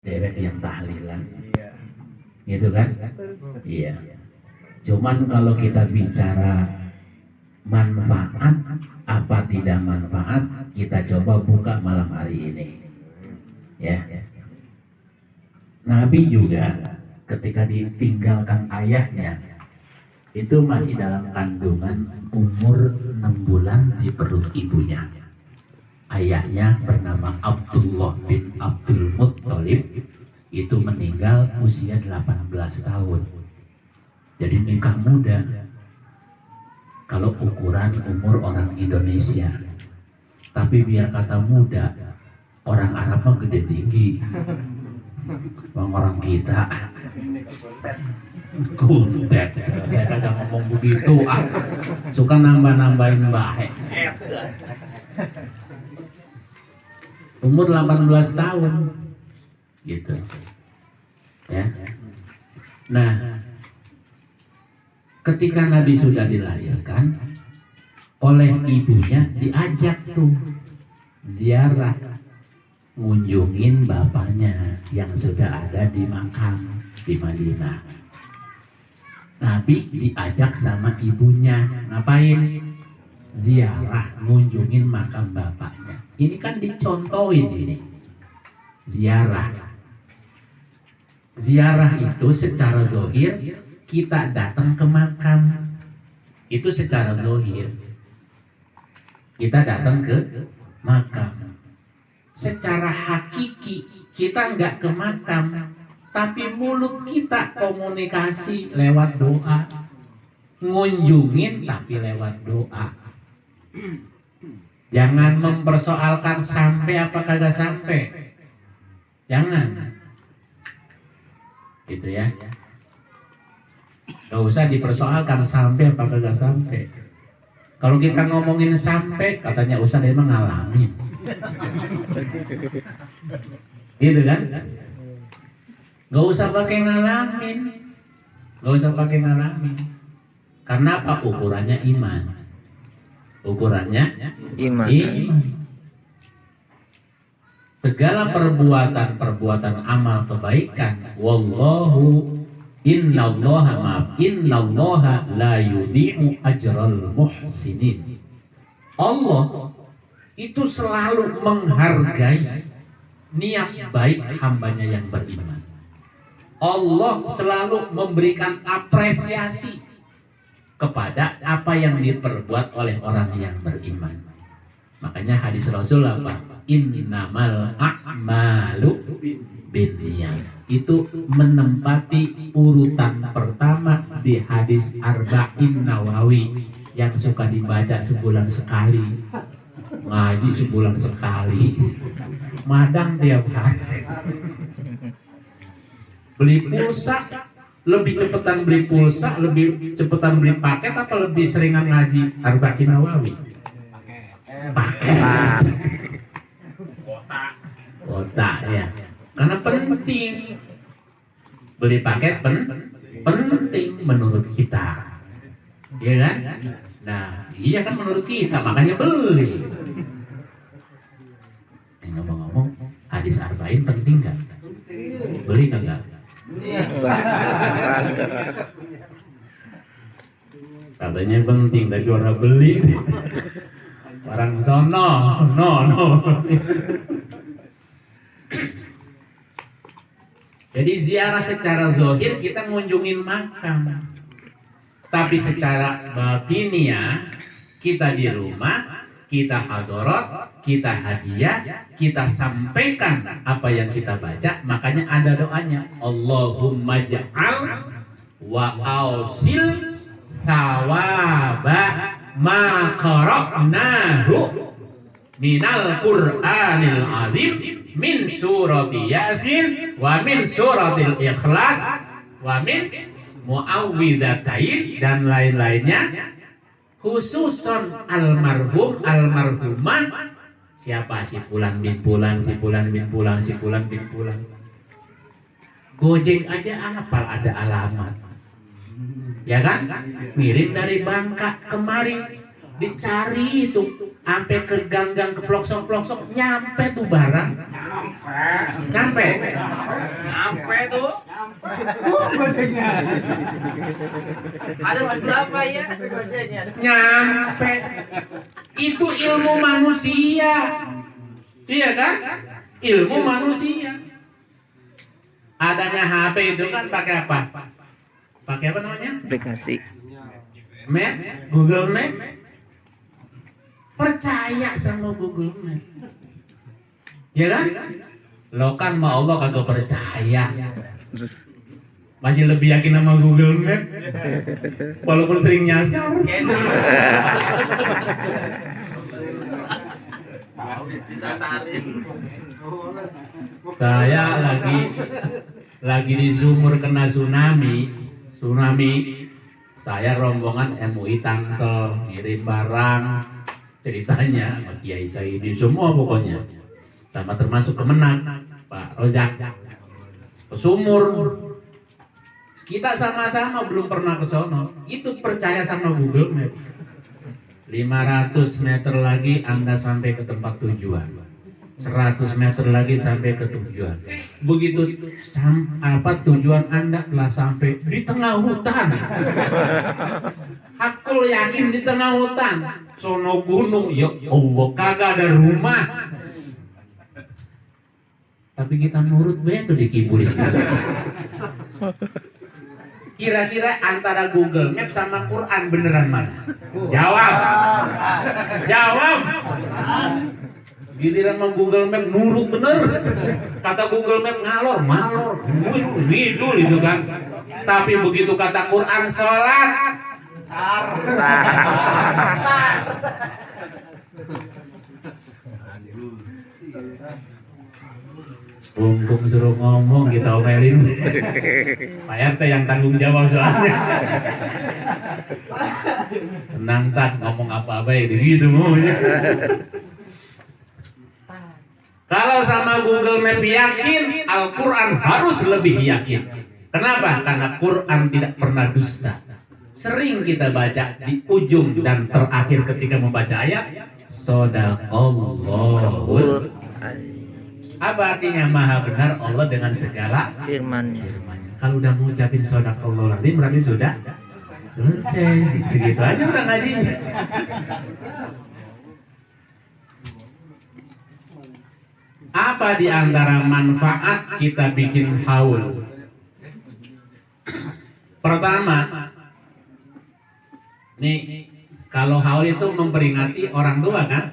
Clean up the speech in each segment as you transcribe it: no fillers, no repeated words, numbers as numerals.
dewek yang tahlilan, gitu kan? Iya. Cuman kalau kita bicara manfaat apa tidak manfaat, kita coba buka malam hari ini. Ya. Nabi juga ketika ditinggalkan ayahnya itu masih dalam kandungan umur 6 bulan di perut ibunya. Ayahnya bernama Abdullah bin Abdul Muttalib itu meninggal usia 18 tahun. Jadi nikah muda. Kalau ukuran umur orang Indonesia, tapi biar kata muda, orang Arab mah gede tinggi. Bang orang kita kuntet. Saya kagak ngomong begitu. Suka nambah-nambahin baik. Umur 18 tahun, gitu. Ya. Nah, ketika Nabi sudah dilahirkan, oleh ibunya diajak tuh ziarah, ngunjungin bapaknya yang sudah ada di makam di Madinah. Nabi diajak sama ibunya ngapain? Ziarah, ngunjungin makam bapaknya. Ini kan dicontohin ini. Ziarah. Ziarah itu secara zahir kita datang ke makam. Itu secara zahir. Kita datang ke makam. Secara hakiki kita nggak ke makam, tapi mulut kita komunikasi lewat doa, ngunjungin tapi lewat doa. Jangan mempersoalkan sampai apa kagak sampai, jangan, gitu ya. Gak usah dipersoalkan sampai apa kagak sampai. Kalau kita ngomongin sampai, katanya Ustaz emang ngalamin. Gitu kan? Gak usah pakai ngalamin. Gak usah pakai ngalamin. Karena apa? Ukurannya iman. Ukurannya iman. Segala perbuatan amal kebaikan, wallahu innallaha la yudhi'u ajral muhsinin. Allah itu selalu menghargai niat baik hambanya yang beriman. Allah selalu memberikan apresiasi kepada apa yang diperbuat oleh orang yang beriman. Makanya hadis Rasul apa? Innamal a'malu binniyat. Itu menempati urutan pertama di hadis Arba'in Nawawi yang suka dibaca sebulan sekali, ngaji sebulan sekali, madang tiap hari. Beli pulsa, lebih cepetan beli pulsa, lebih cepetan beli paket, apa lebih seringan ngaji Arba'in Nawawi? Paket. Kota ya. Karena penting. Beli paket penting menurut kita. Iya kan? Nah, iya kan menurut kita, makanya beli. Ngomong-ngomong, hadis Arba'in penting nggak? Beli nggak? Katanya penting, tapi orang beli. Orang sono, no. Jadi ziarah secara zahir kita ngunjungin makam, tapi secara batiniah kita di rumah, kita hadarat, kita hadiah, kita sampaikan apa yang kita baca. Makanya ada doanya, Allahumma ja'al wa ausil sawaba ma qara'nahu minal Qur'anil azim min surati Yasin wa min suratil Ikhlas wa min Muawwidzatain dan lain-lainnya, khususon almarhum almarhumah. Siapa? Si Fulan bin Fulan, si Fulan bin Fulan, si Fulan bin Fulan. Gojek aja hafal ada alamat, ya kan? Ngirim dari Bangka kemari, dicari itu sampai ke gang-gang, ke pelosok-pelosok, nyampe tuh barang. Nyampe. Nyampe tuh. Ada berapa ya? Nyampe. Itu ilmu manusia. Iya kan? Ilmu manusia. Adanya HP itu kan pakai apa? Pakai apa namanya? Aplikasi. Map, Google Map. Percaya sama Google Map. Ya kan? Lo kan mau Allah kagak percaya. Masih lebih yakin sama Google Map. Walaupun sering nyasar. Saya lagi di sumur kena tsunami. Saya rombongan MUI Tangsel ngirim barang, ceritanya sama Kiai Saidi semua pokoknya, sama termasuk Kemenang Pak Rozak ke sumur. Kita sama-sama belum pernah ke sono, itu percaya sama Google Map. 500 meter lagi Anda sampai ke tempat tujuan, 100 meter lagi sampai ke tujuan. Begitu tujuan Anda telah sampai di tengah hutan. Aku yakin di tengah hutan, sono gunung, ya Allah kagak ada rumah. Tapi kita nurut betul dikibulin. Kira-kira antara Google Map sama Quran beneran mana? Jawab. Giliran mau Google Map nurut bener. Kata Google Map ngalor, ngidul itu kan. Tapi begitu kata Quran sholat, Bung suruh ngomong kita omelin. Pak RT yang tanggung jawab soalnya. Tenang tak ngomong apa-apa gitu maunya. Kalau sama Google Map yakin, Al-Quran harus lebih yakin. Kenapa? Karena Quran tidak pernah dusta. Sering kita baca di ujung dan terakhir ketika membaca ayat, Shadaqallahul. Apa artinya maha benar Allah dengan segala Firman-Nya. Kalau udah mengucapin Shadaqallahul azim berarti sudah selesai. Segitu aja udah ngajinya. Apa di antara manfaat kita bikin haul? Pertama, nih kalau haul itu memperingati orang tua kan?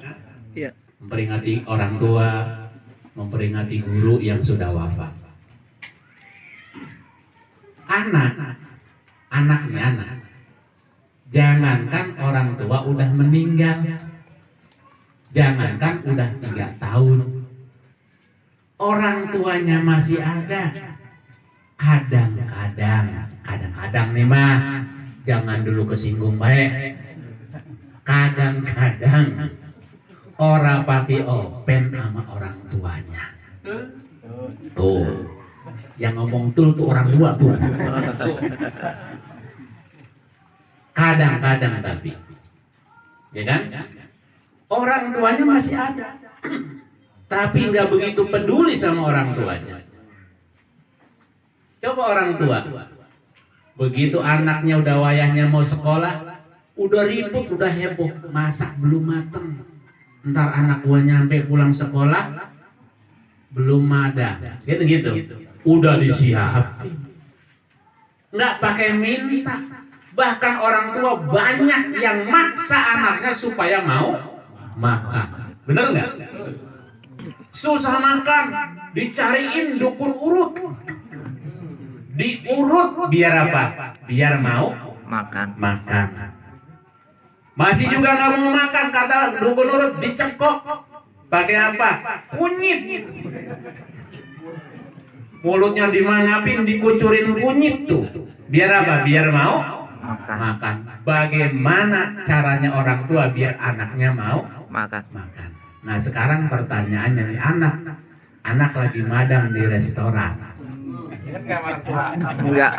Iya. Memperingati orang tua, memperingati guru yang sudah wafat. Anak. Jangankan orang tua udah meninggal, jangankan udah 3 tahun, orang tuanya masih ada. Kadang-kadang nih mah, jangan dulu kesinggung baik. Kadang-kadang ora pati open sama orang tuanya. Tuh, yang ngomong tuh orang tua tuh. Kadang-kadang tapi, ya kan? Orang tuanya masih ada, tapi nggak begitu peduli sama orang tuanya. Coba orang tua, begitu anaknya udah wayahnya mau sekolah, udah ribut, udah heboh, masak belum mateng. Ntar anak gua nyampe pulang sekolah belum ada, gitu. Udah disiapin, nggak pakai minta. Bahkan orang tua banyak yang maksa anaknya supaya mau makan. Bener nggak? Susah makan, dicariin dukun urut, diurut biar apa? Biar mau Makan. Masih juga nggak mau makan, kata dukun urut, dicekok. Pakai apa? Kunyit. Mulutnya dimangapin, dikucurin kunyit tuh. Biar apa? Biar mau makan. Bagaimana caranya orang tua biar anaknya mau Makan. Nah sekarang pertanyaannya nih, anak lagi madang di restoran. Enggak.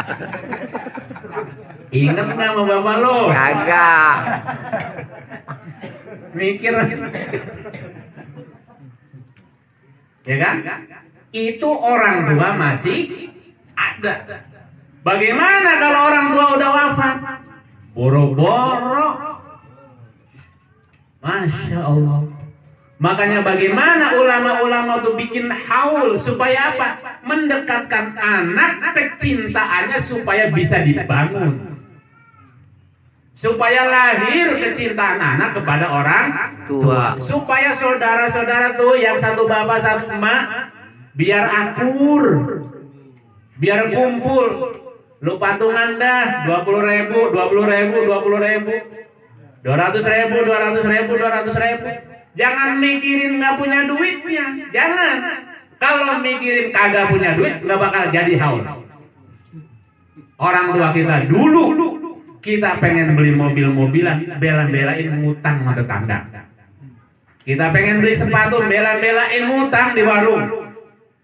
Ingat nggak sama bapak lo? Kagak. Mikir. Ya kan? Itu orang tua masih ada. Bagaimana kalau orang tua udah wafat? Boro-boro. Masya Allah. Makanya bagaimana ulama-ulama itu bikin haul supaya apa? Mendekatkan anak kecintaannya supaya bisa dibangun. Supaya lahir kecintaan anak kepada orang tua. Supaya saudara-saudara tuh yang satu bapak satu emak biar akur. Biar kumpul. Lu patungan dah 20.000, 20.000, 20.000. 200.000, 200.000. Jangan mikirin nggak punya duitnya, jangan. Kalau mikirin kagak punya duit, nggak bakal jadi haul. Orang tua kita dulu, kita pengen beli mobil-mobilan, bela-belain ngutang sama tetangga. Kita pengen beli sepatu, bela-belain ngutang di warung.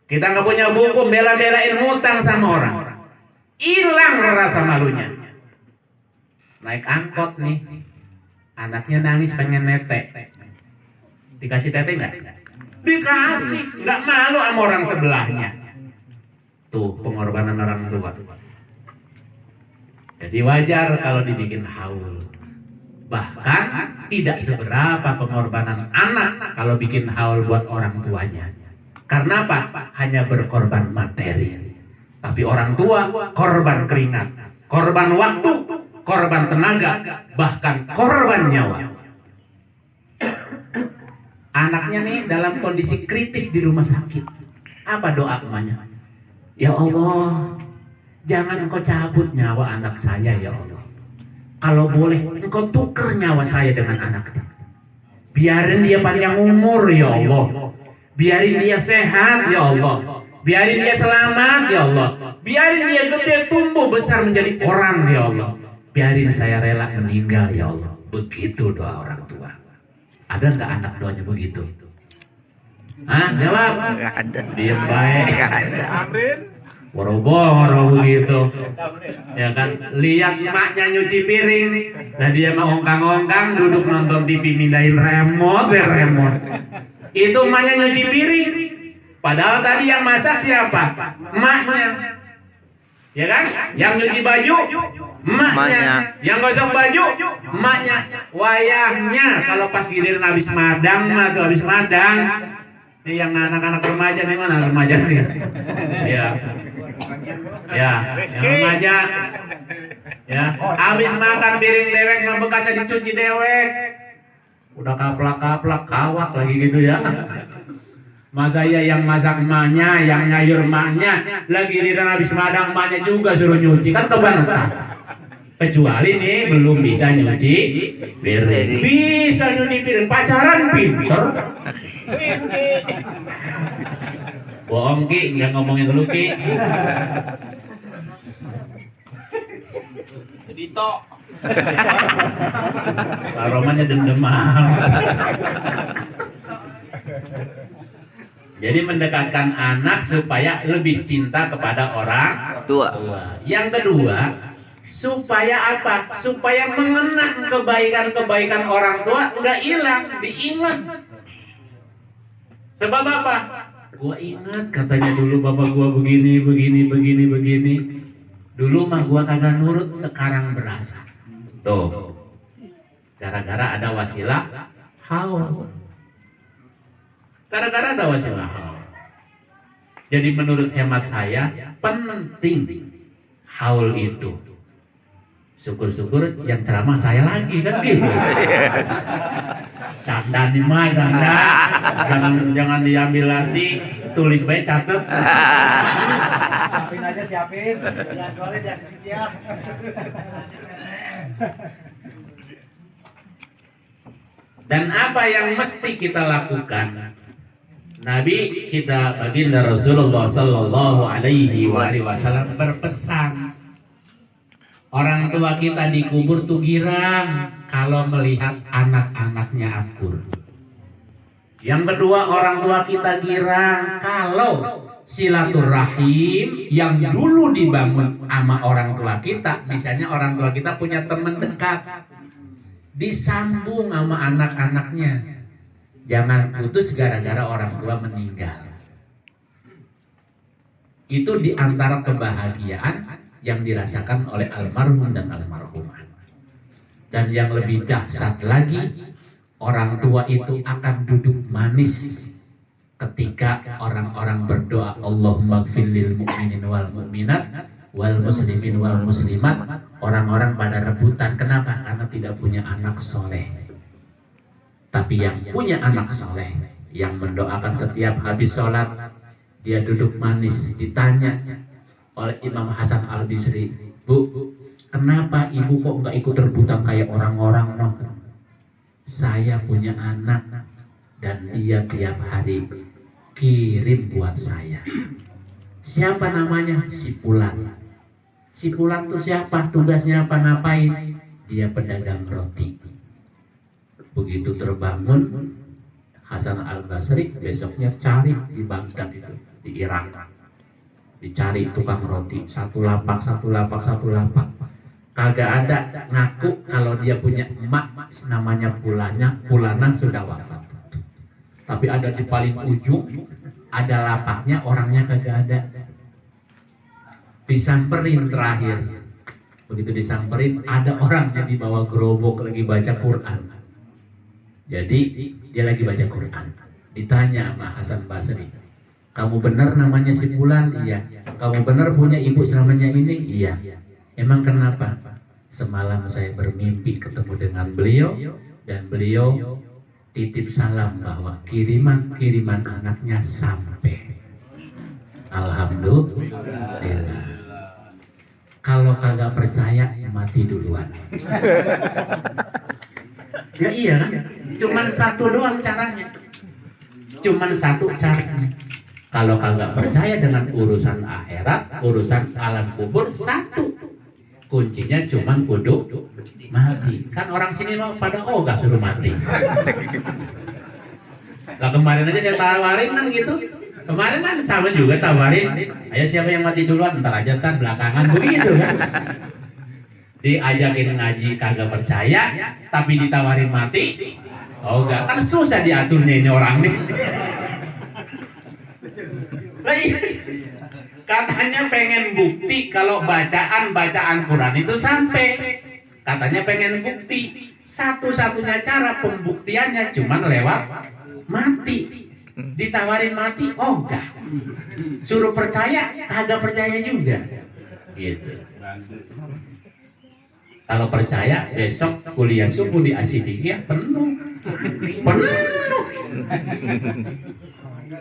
Kita nggak punya buku, bela-belain ngutang sama orang. Hilang rasa malunya. Naik angkot nih, anaknya nangis pengen netek. Dikasih tete nggak? Dikasih, nggak malu sama orang sebelahnya. Tuh pengorbanan orang tua. Jadi wajar kalau dibikin haul. Bahkan tidak seberapa pengorbanan anak kalau bikin haul buat orang tuanya. Karena apa? Hanya berkorban materi. Tapi orang tua korban keringat, korban waktu, korban tenaga, bahkan korban nyawa. Anaknya nih dalam kondisi kritis di rumah sakit. Apa doa emaknya? Ya Allah, jangan engkau cabut nyawa anak saya ya Allah. Kalau boleh engkau tuker nyawa saya dengan anaknya. Biarin dia panjang umur ya Allah. Biarin dia sehat ya Allah. Biarin dia selamat ya Allah. Biarin dia gede tumbuh besar menjadi orang ya Allah. Biarin saya rela meninggal ya Allah. Begitu doa orang tua. Ada nggak anak doanya begitu? Hah? Jawab. Nggak ada. Diam baik. Nggak ada. Boro-boro begitu. Ya kan? Lihat emaknya nyuci piring. Nah dia mau ongkang-ongkang duduk nonton TV mindahin remote. Itu emaknya nyuci piring. Padahal tadi yang masak siapa? Emaknya. Ya kan? Yang nyuci baju emaknya. Yang gosok baju emaknya. Wayahnya kalau pas giliran habis madang atau habis madang. Ini yang anak-anak remaja nih, mana remaja nih? Ya. Ya, yang remaja. Ya, habis makan piring dewek nggak bekasnya dicuci dewek. Udah kaplak-kaplak kawat lagi gitu ya. Masa ya yang masak emaknya, yang nyayur emaknya, lagi giliran habis madang emaknya juga suruh nyuci, kan kebangetan. Kecuali nih belum bisa nyuci piring. Bisa nyuci piring, pacaran pinter. Bohong Ki, nggak ngomongin dulu Ki. Dito. Aromanya dendemam. Jadi mendekatkan anak supaya lebih cinta kepada orang Tua. Yang kedua, supaya apa? Supaya mengenang kebaikan-kebaikan orang tua nggak hilang, diingat. Sebab apa? Gua ingat katanya dulu bapak gua begini. Dulu mah gua kagak nurut, sekarang berasa. Tuh. Gara-gara ada wasilah haul. Gara-gara ada wasilah haul. Jadi menurut hemat saya penting haul itu. Syukur-syukur yang ceramah saya lagi kan gitu. Canda nih mah, canda. Jangan diambil nanti, tulis baik catet. Siapin aja siapin. Jangan keluarin ya sedikit ya. Dan apa yang mesti kita lakukan? Nabi kita baginda Rasulullah Sallallahu Alaihi Wasallam berpesan, orang tua kita dikubur tuh girang kalau melihat anak-anaknya akur. Yang kedua, orang tua kita girang kalau silaturahim yang dulu dibangun sama orang tua kita, misalnya orang tua kita punya teman dekat, disambung sama anak-anaknya. Jangan putus gara-gara orang tua meninggal. Itu di antara kebahagiaan yang dirasakan oleh almarhum dan almarhumah. Dan yang lebih dahsyat lagi, orang tua itu akan duduk manis ketika orang-orang berdoa, Allahumma gfir lil mu'minin wal mu'minat wal muslimin wal muslimat. Orang-orang pada rebutan. Kenapa? Karena tidak punya anak soleh. Tapi yang punya anak soleh, yang mendoakan setiap habis sholat, dia duduk manis. Ditanya oleh Imam Hasan Al-Bisri, Bu, kenapa ibu kok nggak ikut rebutan kayak orang-orang? No? Saya punya anak dan dia tiap hari kirim buat saya. Siapa namanya? Si Fulan. Si Fulan tuh siapa? Tugasnya apa? Ngapain? Dia pedagang roti. Begitu terbangun Hasan Al-Basri, besoknya cari di Baghdad itu, di Irak. Dicari tukang roti, satu lapak. Kagak ada. Ngaku kalau dia punya emak namanya Pulana sudah wafat. Tapi ada di paling ujung, ada lapaknya, orangnya kagak ada. Disamperin terakhir. Begitu disamperin, ada orangnya di bawah gerobak lagi baca Quran. Jadi dia lagi baca Quran. Ditanya sama Hasan Basri, kamu benar namanya si Fulan? Iya. Kamu benar punya ibu namanya ini? Iya. Emang kenapa? Semalam saya bermimpi ketemu dengan beliau dan beliau titip salam bahwa kiriman anaknya sampai. Alhamdulillah. Kalau kagak percaya mati duluan. Ya iya kan? Cuman satu doang caranya. Cuman satu caranya. Kalau kagak percaya dengan urusan akhirat, urusan alam kubur, satu. Kuncinya cuman kudu mati. Kan orang sini mau pada ogah suruh mati. Lah kemarin aja saya tawarin kan gitu. Kemarin kan sama juga tawarin, ayo siapa yang mati duluan, ntar aja ntar belakangan, begitu kan. Diajakin ngaji kagak percaya, tapi ditawarin mati, oh enggak, kan susah diaturnya ini orang nih. Katanya pengen bukti kalau bacaan Quran itu sampai. Katanya pengen bukti. Satu-satunya cara pembuktiannya cuman lewat mati. Ditawarin mati, oh enggak. Suruh percaya, kagak percaya juga. Gitu. Kalau percaya, besok kuliah subuh di Asidikiyah penuh.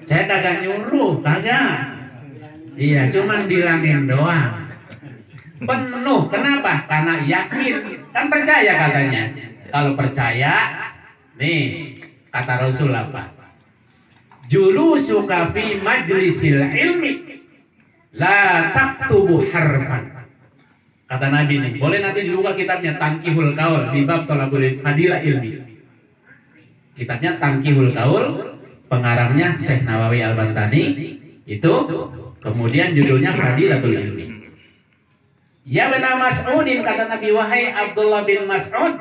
Saya kagak nyuruh, kagak. Iya, cuman bilangin doang. Penuh, kenapa? Karena yakin. Kan percaya katanya. Kalau percaya, nih kata Rasul apa? Julusuka fi majlisil ilmi la taktubu harfan. Kata Nabi nih, boleh nanti dibuka kitabnya Tankihul Qaul di bab Thalabul Fadilah Ilmi. Kitabnya Tankihul Qaul, pengarangnya Syekh Nawawi Al-Bantani. Itu kemudian judulnya Fadilatul Ilmi. Ya benar Mas'udin, kata Nabi, wahai Abdullah bin Mas'ud,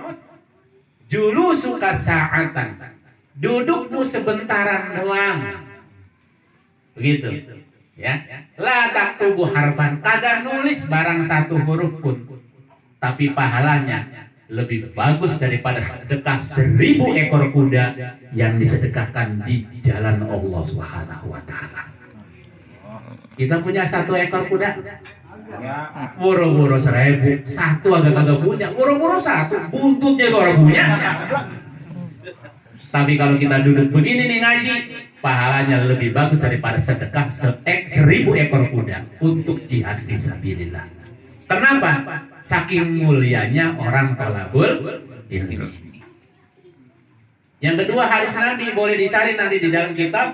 julusuka sa'atan. Dudukmu sebentaran doang. Begitu. Ya. La taktubu harfan, kagak nulis barang satu huruf pun. Tapi pahalanya lebih bagus daripada sedekah 1000 ekor kuda yang disedekahkan di jalan Allah Subhanahu wa taala. Kita punya 1 ekor kuda. Woro-woro 1000, satu agak kagak punya. Woro-woro 1, buntutnya orang punya. Tapi kalau kita duduk begini nih ngaji, pahalanya lebih bagus daripada sedekah 1000 ekor kuda untuk jihad fisabilillah. Kenapa? Saking mulianya orang thalabul ilmi. Yang kedua, hadis Nabi boleh dicari nanti di dalam kitab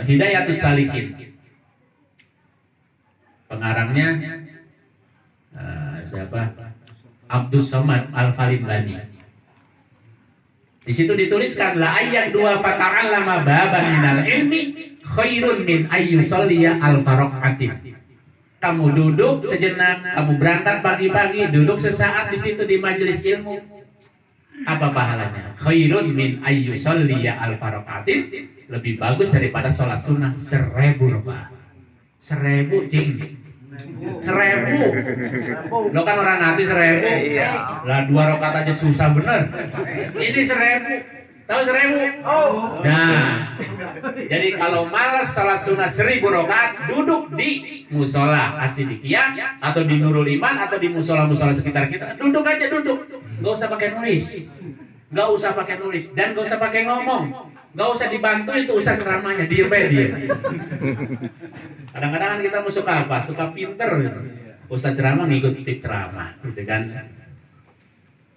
Hidayatus Salikin. Pengarangnya siapa? Abdus Somad Al-Falimbani. Di situ dituliskan la ayat 2 fata'allama baban minal ilmi khairun min ayyusalliya al-faraqatin. Kamu duduk sejenak, kamu berangkat pagi-pagi, duduk sesaat di situ di majelis ilmu. Apa pahalanya? Khairun min ayyusalliya al-faraqatin, lebih bagus daripada sholat sunnah 1000 rakaat. 1000 cing. 1000. Lo kan orang hati 1000. Iya. Lah 2 rakaat aja susah bener. Ini 1000. Tahu 1000? Oh. Nah, jadi kalau malas salat sunnah 1000 rakaat, duduk di musola Asidikiyah atau di Nurul Iman atau di musola-musola sekitar kita. Duduk aja, duduk. Nggak usah pakai nulis. Nggak usah pakai nulis dan nggak usah pakai ngomong. Nggak usah dibantuin tuh ustaz ceramahnya, diem aja dia. Kadang-kadang kan kita mau suka apa? Suka pinter gitu. Ustaz ceramah ngikutin ceramah, gitu kan?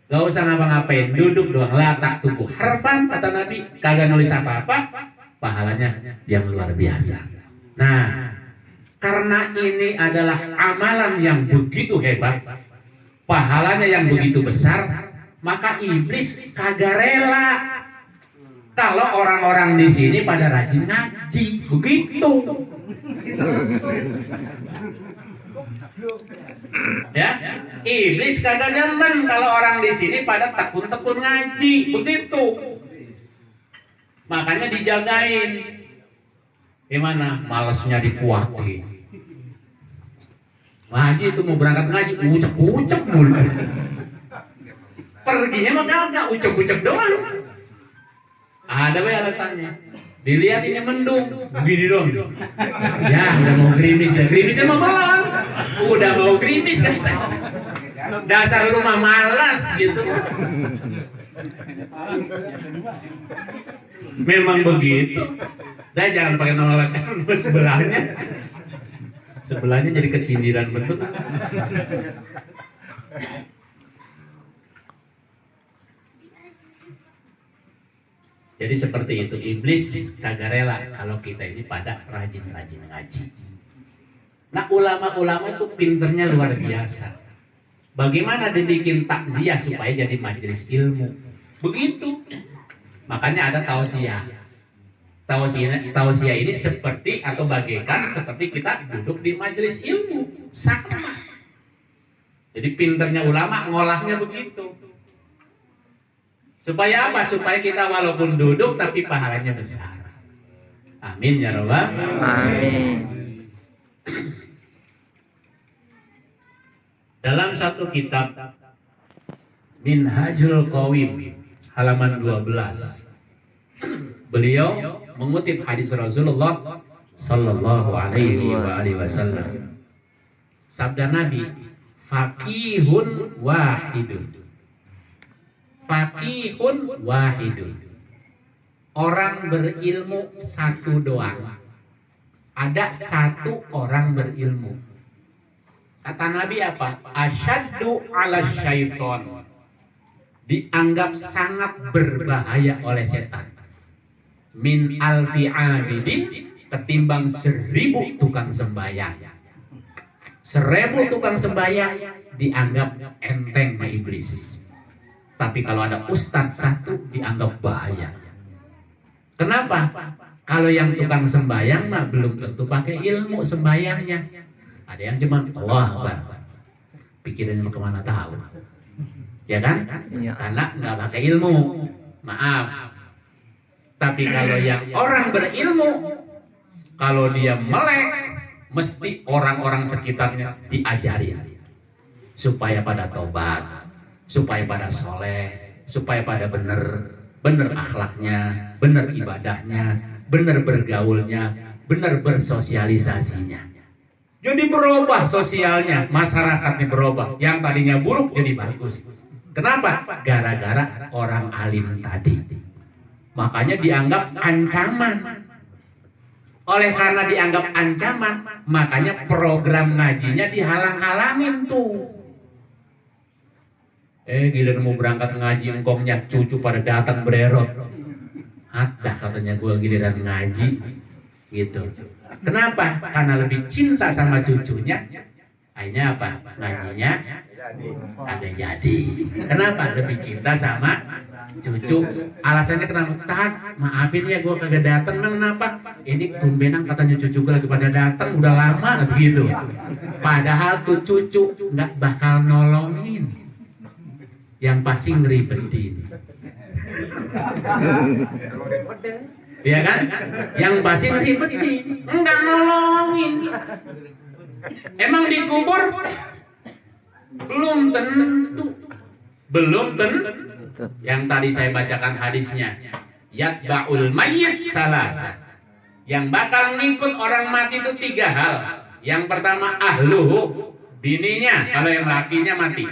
Gak usah ngapa-ngapain, duduk doang, latak tubuh. Harfan kata Nabi, kagak nulis apa-apa, pahalanya yang luar biasa. Nah, karena ini adalah amalan yang begitu hebat, pahalanya yang begitu besar, maka iblis kagak rela kalau orang-orang di sini pada rajin ngaji, begitu. Ya, iblis kagak demen kalau orang di sini pada tekun-tekun ngaji, begitu. Makanya dijagain. Gimana? Malasnya dikuatin. Ngaji itu mau berangkat ngaji, ucek-ucek mulu. Perginya mah kagak, ucek-ucek doang. Ada bae alasannya. Dilihat ini mendung, begini dong. Ya, udah mau gerimis dan gerimisnya mau belum. Udah mau gerimis kan. Dasar lu mah malas gitu. Memang begitu. Dah jangan pakai nolak sebelahnya. Sebelahnya jadi kesindiran betul. Jadi seperti itu, iblis kagak rela kalau kita ini pada rajin-rajin ngaji. Nah, ulama-ulama itu pinternya luar biasa. Bagaimana dibikin takziah supaya jadi majelis ilmu? Begitu. Makanya ada tausiah. Tausiah ini seperti atau bagaikan seperti kita duduk di majelis ilmu. Sama. Jadi pinternya ulama ngolahnya begitu. Supaya apa? Supaya kita walaupun duduk tapi pahalanya besar. Amin ya rabbal Amin. Dalam satu kitab Minhajul Qawim halaman 12, beliau mengutip hadis Rasulullah sallallahu alaihi wasallam. Sabda Nabi, faqihun wahidun. Faqihun wahidun. Orang berilmu satu doang. Ada satu orang berilmu. Kata Nabi apa? Asyaddu ala syaiton. Dianggap sangat berbahaya oleh setan. Min alfi abidin, ketimbang 1000 tukang sembahyang. 1000 tukang sembahyang dianggap enteng sama iblis. Tapi kalau ada ustadz satu dianggap bahaya. Kenapa? Kalau yang tukang sembahyang mah belum tentu pakai ilmu sembahyangnya. Ada yang cuma Allah Akbar. Pikirannya mau kemana tahu. Ya kan? Iya. Karena nggak pakai ilmu. Maaf. Tapi kalau yang orang berilmu, kalau dia melek, mesti orang-orang sekitarnya diajari supaya pada tobat, supaya pada soleh, supaya pada bener akhlaknya, bener ibadahnya, bener bergaulnya, bener bersosialisasinya. Jadi berubah sosialnya, masyarakatnya berubah. Yang tadinya buruk jadi bagus. Kenapa? Gara-gara orang alim tadi. Makanya dianggap ancaman. Oleh karena dianggap ancaman, makanya program ngajinya dihalang-halangin tuh. Giliran mau berangkat ngaji, engkongnya cucu pada datang bererot. Ada katanya gue giliran ngaji, gitu. Kenapa? Karena lebih cinta sama cucunya. Akhirnya apa? Ngajinya kagak jadi. Kenapa? Lebih cinta sama cucu. Alasannya kenapa? Tahan, maafin ya gue kagak datang. Kenapa? Ini tumbenan katanya cucu gue lagi pada datang, udah lama gitu. Padahal tuh cucu nggak bakal nolongin. Yang pasti ngeribetin. Ya kan? Yang basi ngeribetin, enggak nolongin. Emang dikubur? Belum tentu. Yang tadi saya bacakan hadisnya, yatba'ul mayyit salasa. Yang bakal ngikut orang mati itu 3 hal. Yang pertama ahluhu, bininya kalau yang lakinya mati.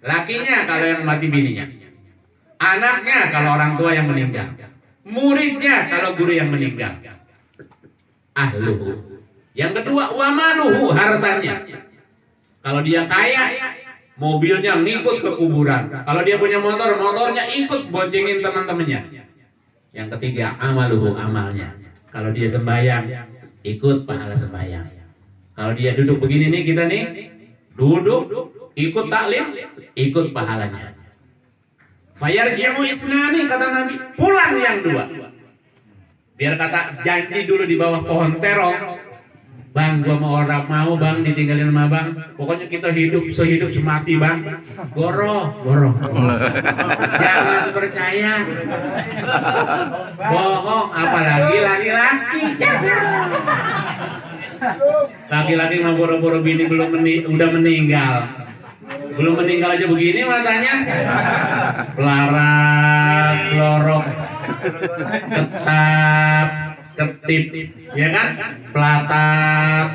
Lakinya kalau yang mati bininya. Anaknya kalau orang tua yang meninggal. Muridnya kalau guru yang meninggal. Ahluhu. Yang kedua wamaluhu, hartanya. Kalau dia kaya, mobilnya ngikut ke kuburan. Kalau dia punya motor, motornya ikut boncengin teman-temannya. Yang ketiga amaluhu, amalnya. Kalau dia sembahyang, ikut pahala sembahyang. Kalau dia duduk begini nih, kita nih duduk, ikut taklim, ikut pahalanya. Fayarji'u isnani, kata Nabi, pulang yang 2. Biar kata janji dulu di bawah pohon terong. Bang, gua mau orang mau bang ditinggalin sama bang. Pokoknya kita hidup sehidup semati bang. Goroh. Jangan percaya. Bohong, apalagi laki-laki. Laki-laki mau boro-boro bini udah meninggal. Belum meninggal aja begini matanya. Pelarak, lorok, ketap, ketip, ya kan? Pelatat.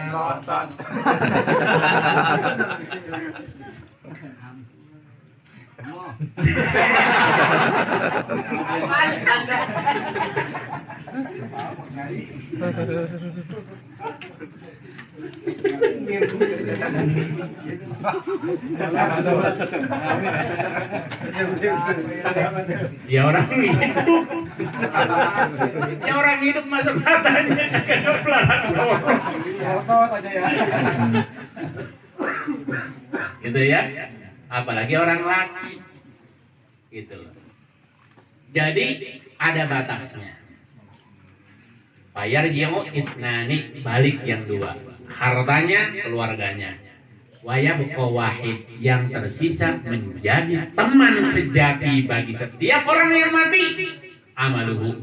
Ya orang hidup. Ya orang hidup masa matanya kagak pelarak lorok. Gitu ya. Apalagi orang laki. Gitu. Jadi ada batasnya. Bayar jimu isnani, balik yang 2. Hartanya, keluarganya. Wayabqa wahid, yang tersisa menjadi teman sejati bagi setiap orang yang mati. Amaluhu,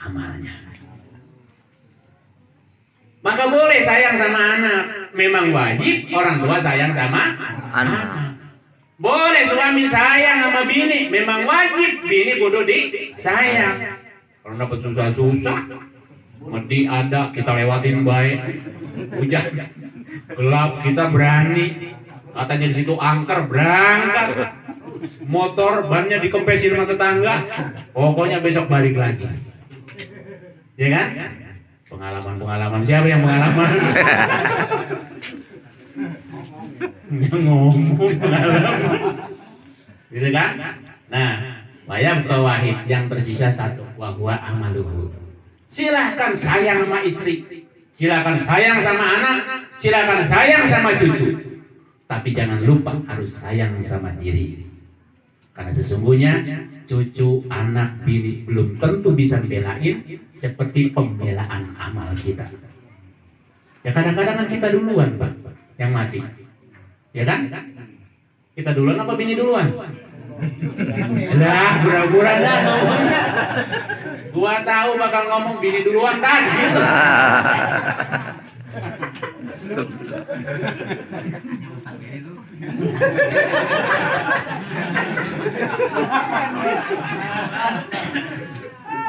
amalnya. Maka boleh sayang sama anak. Memang wajib orang tua sayang sama anak. Boleh suami sayang sama bini. Memang wajib bini kudu disayang. Kalau dapat susah-susah, medi ada, kita lewatin baik. Hujan gelap, kita berani. Katanya di situ angker, berangkat. Motor bannya dikempesin sama tetangga. Pokoknya besok balik lagi. Ya kan? Pengalaman siapa yang pengalaman? Yang ngomong pengalaman. Gitu kan? Nah, wayabqa wahid, yang tersisa 1, wa huwa amaluhu. Silahkan sayang sama istri, silahkan sayang sama anak, silahkan sayang sama cucu. Tapi jangan lupa harus sayang sama diri. Karena sesungguhnya cucu, anak, bini belum tentu bisa belain seperti pembelaan amal kita. Ya kadang-kadang kan kita duluan Pak yang mati. Ya kan? Kita duluan apa bini duluan? Lah, pura-pura dah ngomongnya. Gua tahu bakal ngomong bini duluan kan gitu.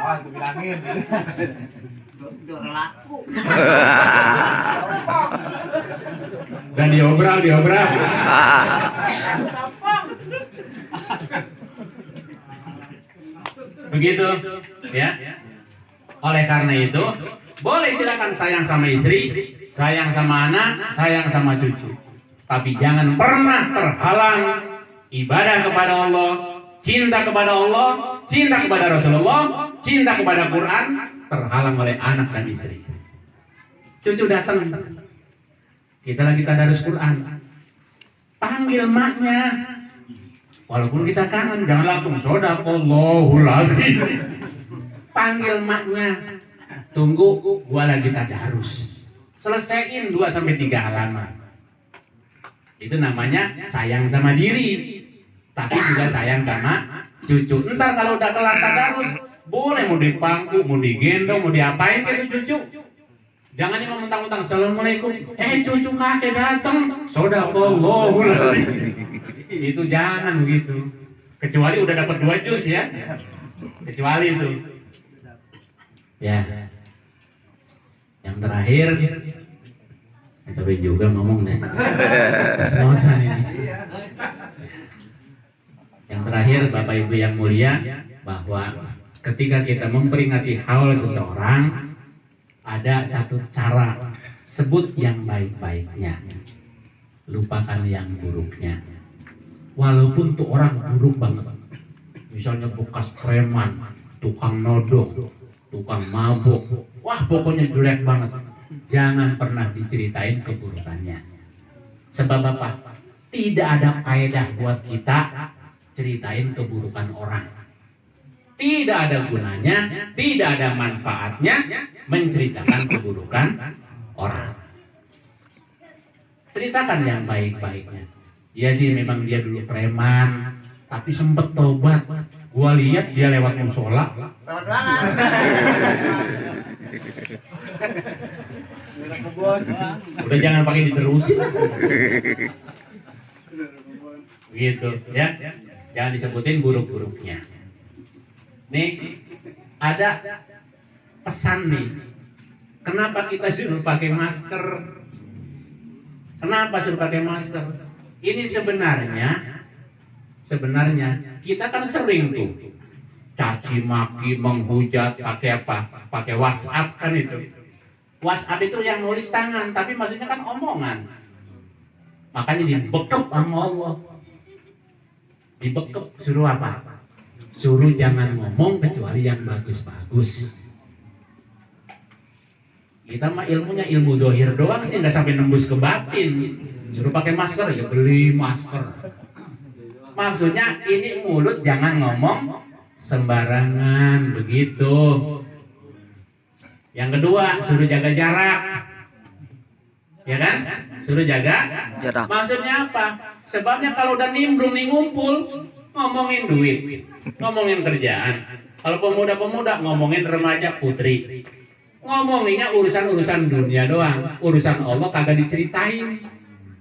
Wah, tuh bilangin. Udah laku. Dan diobral. Begitu, ya. Oleh karena itu, boleh silakan sayang sama istri, sayang sama anak, sayang sama cucu. Tapi jangan pernah terhalang ibadah kepada Allah, cinta kepada Allah, cinta kepada Rasulullah, cinta kepada Quran, terhalang oleh anak dan istri. Cucu datang, kita lagi tadarus Quran, panggil maknya. Walaupun kita kangen, jangan langsung shodaqallahul azim. Panggil maknya, tunggu, gua lagi tadarus. Selesaiin 2-3 halaman. Itu namanya sayang sama diri, tapi juga sayang sama cucu. Ntar kalau udah kelar tadarus, Boleh mau dipangku, mau digendong, mau diapain ke itu cucu. Jangan cuma mentang-mentang assalamualaikum. Cucu kakek datang. Sodaqallahu. Itu jangan begitu. Kecuali udah dapat 2 juz ya. Kecuali itu. Ya. Yang terakhir, capek juga ngomong deh. Selosan ini. Yang terakhir, Bapak Ibu yang mulia, bahwa ketika kita memperingati haul seseorang, ada satu cara, sebut yang baik-baiknya, lupakan yang buruknya. Walaupun tuh orang buruk banget, misalnya bekas preman, tukang nodong, tukang mabuk, wah pokoknya jelek banget, jangan pernah diceritain keburukannya. Sebab apa? Tidak ada faedah buat kita ceritain keburukan orang. Tidak ada gunanya, tidak ada manfaatnya menceritakan keburukan orang. Ceritakan yang baik-baiknya. Ya sih memang dia dulu preman, tapi sempet tobat. Gua lihat dia lewat musola. Udah jangan pakai diterusin. Gitu ya. Jangan disebutin buruk-buruknya. Nih ada pesan nih. Kenapa kita suruh pakai masker? Kenapa suruh pakai masker? Ini sebenarnya kita kan sering tuh caci maki, menghujat, pakai apa? Pakai WhatsApp kan itu. WhatsApp itu yang nulis tangan, tapi maksudnya kan omongan. Makanya dibekep sama Allah. Dibekep suruh apa? Suruh jangan ngomong kecuali yang bagus-bagus. Kita mah ilmunya ilmu dohir doang sih, nggak sampai nembus ke batin. Suruh pakai masker ya beli masker. Maksudnya ini mulut jangan ngomong sembarangan begitu. Yang kedua suruh jaga jarak, ya kan? Suruh jaga jarak. Maksudnya apa? Sebabnya kalau udah nimbrung nih ngumpul ngomongin duit, ngomongin kerjaan. Kalau pemuda-pemuda ngomongin remaja putri, ngomonginnya urusan-urusan dunia doang. Urusan Allah kagak diceritain.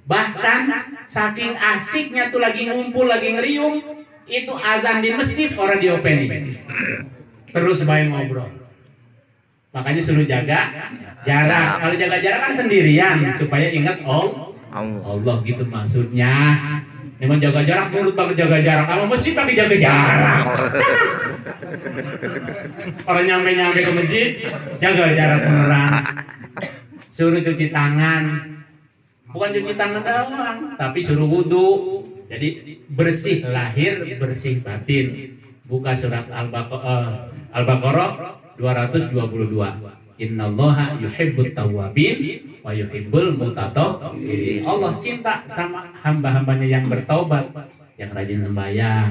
Bahkan saking asiknya tuh lagi ngumpul, lagi ngeriung, itu azan di masjid orang diopenin. Terus main ngobrol. Makanya suruh jaga jarak. Kalau jaga jarak kan sendirian supaya ingat Allah gitu maksudnya. Memang jaga jarak, mulut pakai jaga jarak, kamu masjid pakai jaga jarak. Orang nyampe ke masjid jaga jarak beneran. Suruh cuci tangan, bukan cuci tangan doang, tapi suruh wudhu. Jadi bersih lahir, bersih batin. Buka surat Al-Baqarah 222. Innallaha yuhibbut tawwabin wa yuhibbul mutatahhirin. Allah cinta sama hamba-hambanya yang bertaubat, yang rajin sembahyang,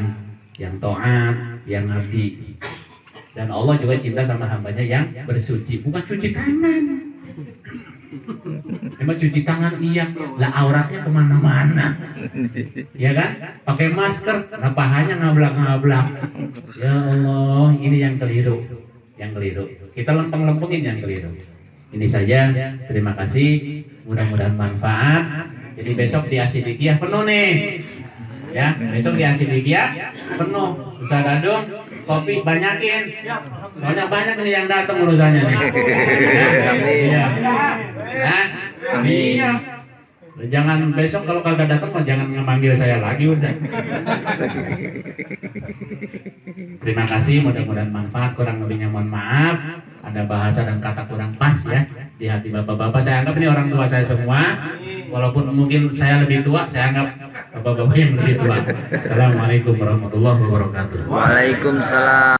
yang taat, yang ngabdi. Dan Allah juga cinta sama hambanya yang bersuci, bukan cuci tangan. Emang cuci tangan iya, lah auratnya kemana-mana, ya kan? Pakai masker, lah pahanya ngablak-ngablak. Ya Allah, ini yang keliru. Kita lempeng-lempengin yang keliru. Ini saja, terima kasih, mudah-mudahan manfaat. Jadi besok di Asidikiyah penuh nih, ya. Besok di Asidikiyah penuh. Ustaz Dadung, kopi banyakin. Soalnya banyak nih yang datang urusannya nih. Iya. Nah, iya. Jangan besok kalau kagak datang mah jangan memanggil saya lagi udah. Terima kasih, mudah-mudahan manfaat. Kurang lebihnya mohon maaf. Ada bahasa dan kata kurang pas ya di hati bapak-bapak. Saya anggap ini orang tua saya semua. Walaupun mungkin saya lebih tua, saya anggap bapak-bapak yang lebih tua. Assalamualaikum warahmatullahi wabarakatuh. Waalaikumsalam.